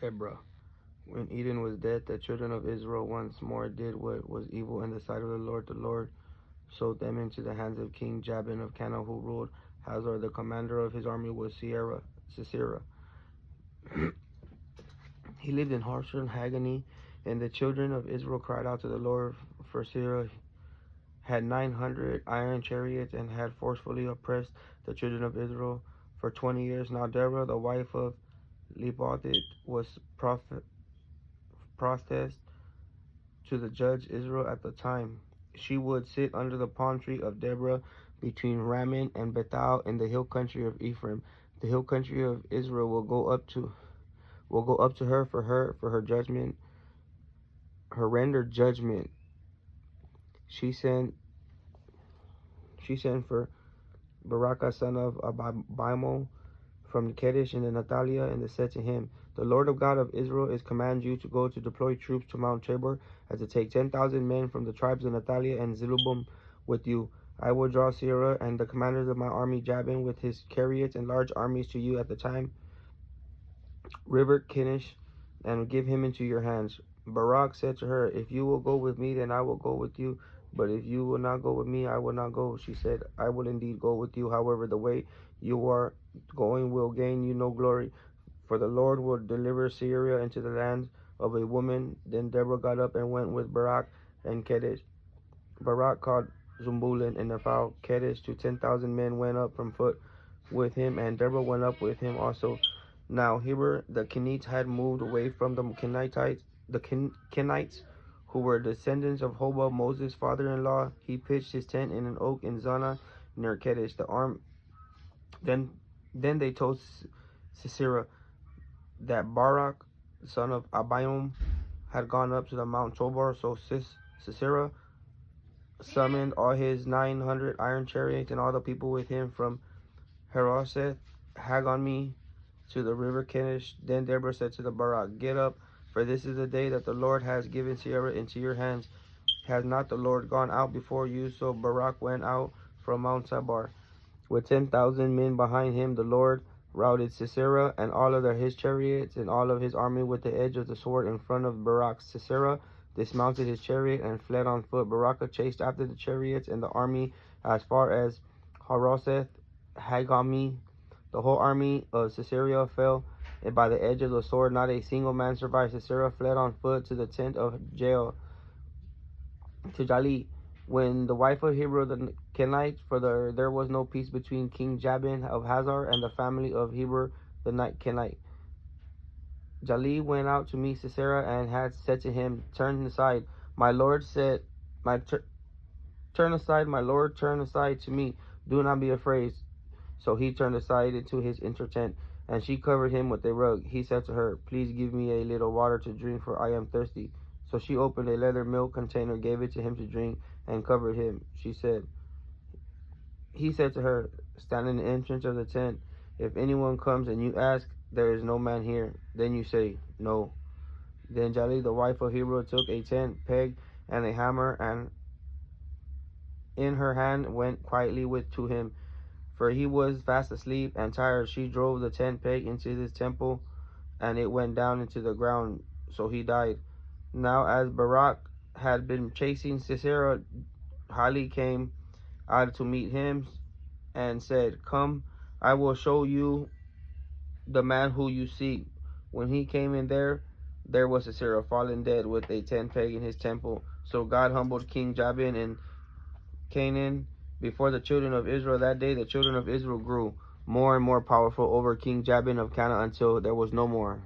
Deborah. When Eden was dead, the children of Israel once more did what was evil in the sight of the Lord. The Lord sold them into the hands of King Jabin of Canaan, who ruled Hazor. The commander of his army was Sisera. He lived in Harsha Haggani, and the children of Israel cried out to the Lord, for Sisera had 900 iron chariots and had forcefully oppressed the children of Israel for 20 years. Now Deborah, the wife of Lebaoth, was prophetess to the judge Israel at the time. She would sit under the palm tree of Deborah between Ramin and Bethel in the hill country of Ephraim. The hill country of Israel will go up to her for her judgment, her rendered judgment. She sent for Baraka son of Abimal from Kadesh in the Natalia, and they said to him, the Lord of God of Israel is command you to go to deploy troops to Mount Tabor, and to take 10,000 men from the tribes of Natalia and Zebulun with you. I will draw Sisera and the commanders of my army Jabin with his chariots and large armies to you at the time river Kinnish, and give him into your hands. Barak said to her, if you will go with me, then I will go with you. But if you will not go with me, I will not go. She said, I will indeed go with you. However, the way you are going will gain you no glory, for the Lord will deliver Syria into the hands of a woman. Then Deborah got up and went with Barak and Kadesh. Barak called Zumbulun and Nephal. Kadesh to 10,000 men went up from foot with him, and Deborah went up with him also. Now Heber the Kenites had moved away from the Kenites, who were descendants of Hobab, Moses' father-in-law. He pitched his tent in an oak in Zana near Kadesh. Then they told Sisera that Barak, son of Abiam, had gone up to the Mount Tabor. So Sisera summoned all his 900 iron chariots and all the people with him from Harosheth Haggani to the river Kinnish. Then Deborah said to the Barak, get up, for this is the day that the Lord has given Sisera into your hands. Has not the Lord gone out before you? So Barak went out from Mount Tabor with 10,000 men behind him. The Lord routed Sisera and all of his chariots and all of his army with the edge of the sword in front of Barak. Sisera dismounted his chariot and fled on foot. Barak chased after the chariots and the army as far as Harosheth Haggami. The whole army of Sisera fell by the edge of the sword. Not a single man survived. Sisera fled on foot to the tent of Jael, to Jali. When the wife of Heber the Kenite, for there was no peace between King Jabin of Hazor and the family of Heber the Kenite. Jali went out to meet Sisera and had said to him, turn aside, my lord said, turn aside, my lord, turn aside to me. Do not be afraid. So he turned aside into his inner tent, and she covered him with a rug. He said to her, please give me a little water to drink, for I am thirsty. So she opened a leather milk container, gave it to him to drink, and covered him. He said to her, stand in the entrance of the tent. If anyone comes and you ask, there is no man here, then you say, no. Then Jali, the wife of Heber, took a tent peg and a hammer, and in her hand went quietly to him, for he was fast asleep and tired. She drove the tent peg into his temple, and it went down into the ground, so he died. Now as Barak had been chasing Sisera, Jali came out to meet him and said, come, I will show you the man who you seek. When he came in there was Sisera fallen dead with a tent peg in his temple. So God humbled King Jabin in Canaan before the children of Israel. That day the children of Israel grew more and more powerful over King Jabin of Canaan until there was no more.